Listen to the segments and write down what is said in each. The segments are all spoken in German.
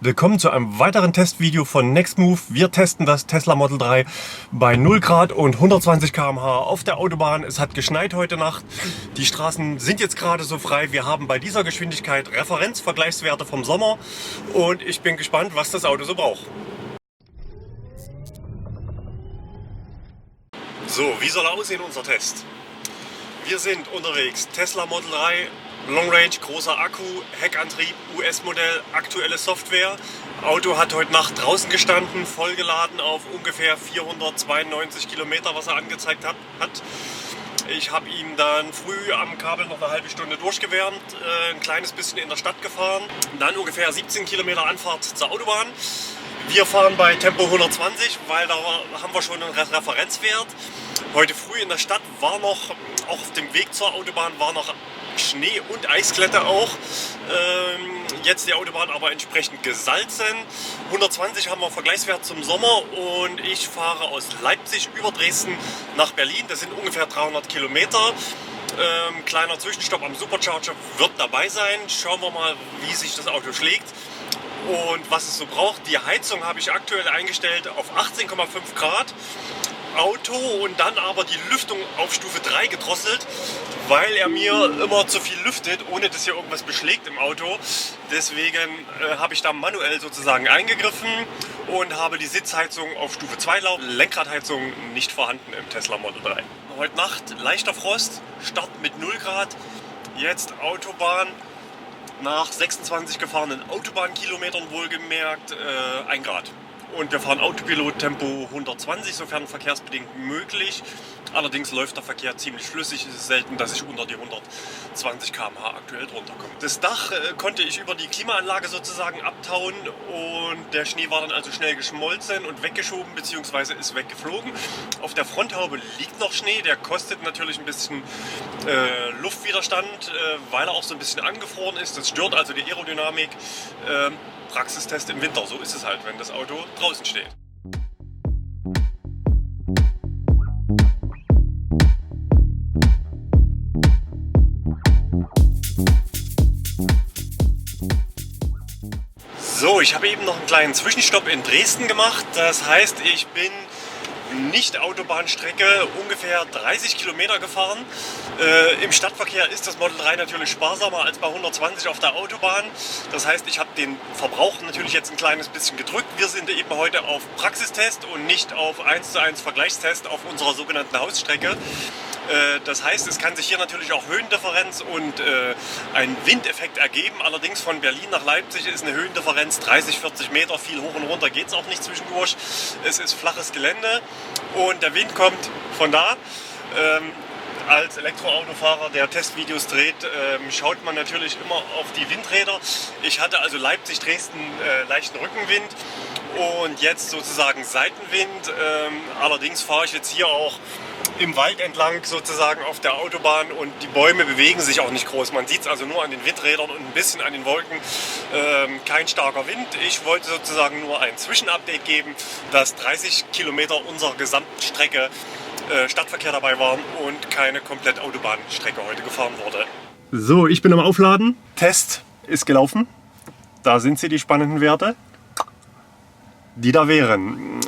Willkommen zu einem weiteren Testvideo von Nextmove. Wir testen das Tesla Model 3 bei 0 Grad und 120 km/h auf der Autobahn. Es hat geschneit heute Nacht. Die Straßen sind jetzt gerade so frei. Wir haben bei dieser Geschwindigkeit Referenzvergleichswerte vom Sommer und ich bin gespannt, was das Auto so braucht. So, wie soll aussehen unser Test? Wir sind unterwegs. Tesla Model 3. Long Range, großer Akku, Heckantrieb, US-Modell, aktuelle Software. Auto hat heute Nacht draußen gestanden, vollgeladen auf ungefähr 492 Kilometer, was er angezeigt hat. Ich habe ihm dann früh am Kabel noch eine halbe Stunde durchgewärmt, ein kleines bisschen in der Stadt gefahren, dann ungefähr 17 Kilometer Anfahrt zur Autobahn. Wir fahren bei Tempo 120, weil da haben wir schon einen Referenzwert. Heute früh in der Stadt war noch, auch auf dem Weg zur Autobahn, war noch Schnee und Eisglätte auch. Jetzt die Autobahn aber entsprechend gesalzen. 120 haben wir Vergleichswert zum Sommer und ich fahre aus Leipzig über Dresden nach Berlin. Das sind ungefähr 300 Kilometer. Kleiner Zwischenstopp am Supercharger wird dabei sein. Schauen wir mal, wie sich das Auto schlägt und was es so braucht. Die Heizung habe ich aktuell eingestellt auf 18,5 Grad. Auto und dann aber die Lüftung auf Stufe 3 gedrosselt, weil er mir immer zu viel lüftet, ohne dass hier irgendwas beschlägt im Auto. Deswegen habe ich da manuell sozusagen eingegriffen und habe die Sitzheizung auf Stufe 2 laufen. Lenkradheizung nicht vorhanden im Tesla Model 3. Heute Nacht leichter Frost, Start mit 0 Grad. Jetzt Autobahn nach 26 gefahrenen Autobahnkilometern wohlgemerkt 1 Grad. Und wir fahren Autopilot Tempo 120, sofern verkehrsbedingt möglich. Allerdings läuft der Verkehr ziemlich flüssig. Es ist selten, dass ich unter die 120 km/h aktuell drunter komme. Das Dach konnte ich über die Klimaanlage sozusagen abtauen und der Schnee war dann also schnell geschmolzen und weggeschoben bzw. ist weggeflogen. Auf der Fronthaube liegt noch Schnee, der kostet natürlich ein bisschen Luftwiderstand, weil er auch so ein bisschen angefroren ist. Das stört also die Aerodynamik. Praxistest im Winter, so ist es halt, wenn das Auto draußen steht. So, ich habe eben noch einen kleinen Zwischenstopp in Dresden gemacht. Das heißt, ich bin nicht Autobahnstrecke ungefähr 30 Kilometer gefahren. Im Stadtverkehr ist das Model 3 natürlich sparsamer als bei 120 auf der Autobahn. Das heißt, ich habe den Verbrauch natürlich jetzt ein kleines bisschen gedrückt. Wir sind eben heute auf Praxistest und nicht auf 1:1 Vergleichstest auf unserer sogenannten Hausstrecke. Das heißt, es kann sich hier natürlich auch Höhendifferenz und ein Windeffekt ergeben. Allerdings von Berlin nach Leipzig ist eine Höhendifferenz 30, 40 Meter. Viel hoch und runter geht es auch nicht zwischendurch. Es ist flaches Gelände und der Wind kommt von da. Als Elektroautofahrer, der Testvideos dreht, schaut man natürlich immer auf die Windräder. Ich hatte also Leipzig-Dresden leichten Rückenwind und jetzt sozusagen Seitenwind. Allerdings fahre ich jetzt hier auch im Wald entlang sozusagen auf der Autobahn und die Bäume bewegen sich auch nicht groß. Man sieht es also nur an den Windrädern und ein bisschen an den Wolken. Kein starker Wind. Ich wollte sozusagen nur ein Zwischenupdate geben, dass 30 Kilometer unserer gesamten Strecke Stadtverkehr dabei waren und keine komplett Autobahnstrecke heute gefahren wurde. So, ich bin am Aufladen. Test ist gelaufen. Da sind sie, die spannenden Werte, die da wären.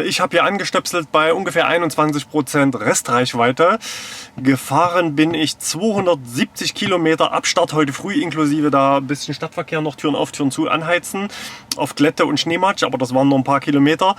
Ich habe hier angestöpselt bei ungefähr 21% Restreichweite. Gefahren bin ich 270 Kilometer ab Start heute früh, inklusive da ein bisschen Stadtverkehr, noch Türen auf, Türen zu, anheizen. Auf Glätte und Schneematsch, aber das waren nur ein paar Kilometer.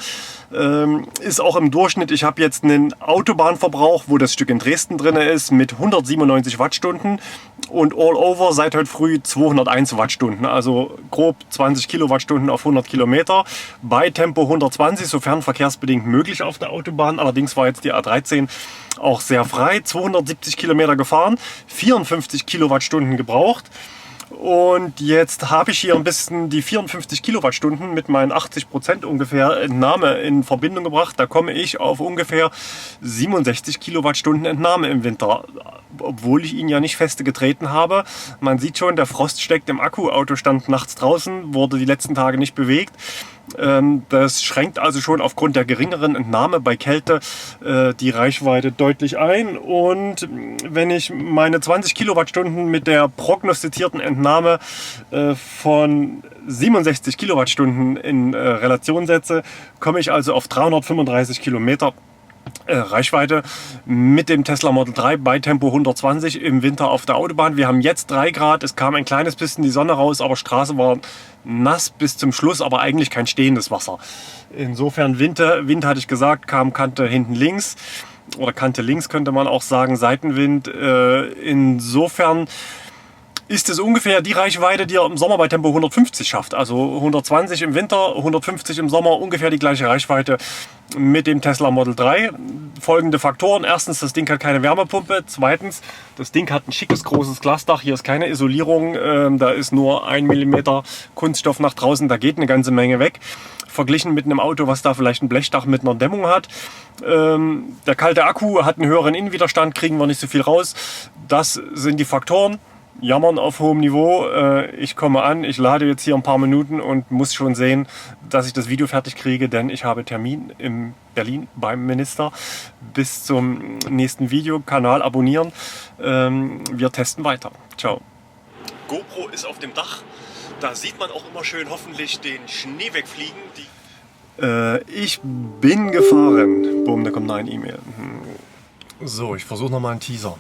Ist auch im Durchschnitt, ich habe jetzt einen Autobahnverbrauch, wo das Stück in Dresden drin ist, mit 197 Wattstunden und all over seit heute früh 201 Wattstunden. Also grob 20 Kilowattstunden auf 100 Kilometer bei Tempo 120, sofern verkehrsbedingt möglich auf der Autobahn. Allerdings war jetzt die A13 auch sehr frei. 270 Kilometer gefahren, 54 Kilowattstunden gebraucht. Und jetzt habe ich hier ein bisschen die 54 Kilowattstunden mit meinen 80% ungefähr Entnahme in Verbindung gebracht. Da komme ich auf ungefähr 67 Kilowattstunden Entnahme im Winter, obwohl ich ihn ja nicht feste getreten habe. Man sieht schon, der Frost steckt im Akku. Auto stand nachts draußen, wurde die letzten Tage nicht bewegt. Das schränkt also schon aufgrund der geringeren Entnahme bei Kälte die Reichweite deutlich ein. Und wenn ich meine 20 Kilowattstunden mit der prognostizierten Entnahme von 67 Kilowattstunden in Relation setze, komme ich also auf 335 Kilometer Reichweite mit dem Tesla Model 3 bei Tempo 120 im Winter auf der Autobahn. Wir haben jetzt 3 Grad, es kam ein kleines bisschen die Sonne raus, aber Straße war nass bis zum Schluss, aber eigentlich kein stehendes Wasser. Insofern Wind hatte ich gesagt, kam Kante hinten links oder Kante links könnte man auch sagen, Seitenwind. Insofern ist es ungefähr die Reichweite, die er im Sommer bei Tempo 150 schafft. Also 120 im Winter, 150 im Sommer, ungefähr die gleiche Reichweite mit dem Tesla Model 3. Folgende Faktoren. Erstens, das Ding hat keine Wärmepumpe. Zweitens, das Ding hat ein schickes, großes Glasdach. Hier ist keine Isolierung. Da ist nur 1 mm Kunststoff nach draußen. Da geht eine ganze Menge weg. Verglichen mit einem Auto, was da vielleicht ein Blechdach mit einer Dämmung hat. Der kalte Akku hat einen höheren Innenwiderstand, kriegen wir nicht so viel raus. Das sind die Faktoren. Jammern auf hohem Niveau. Ich komme an, ich lade jetzt hier ein paar Minuten und muss schon sehen, dass ich das Video fertig kriege, denn ich habe Termin in Berlin beim Minister. Bis zum nächsten Video. Kanal abonnieren. Wir testen weiter. Ciao. GoPro ist auf dem Dach. Da sieht man auch immer schön hoffentlich den Schnee wegfliegen. Ich bin gefahren. Boom, da kommt noch eine E-Mail. So, ich versuche nochmal einen Teaser.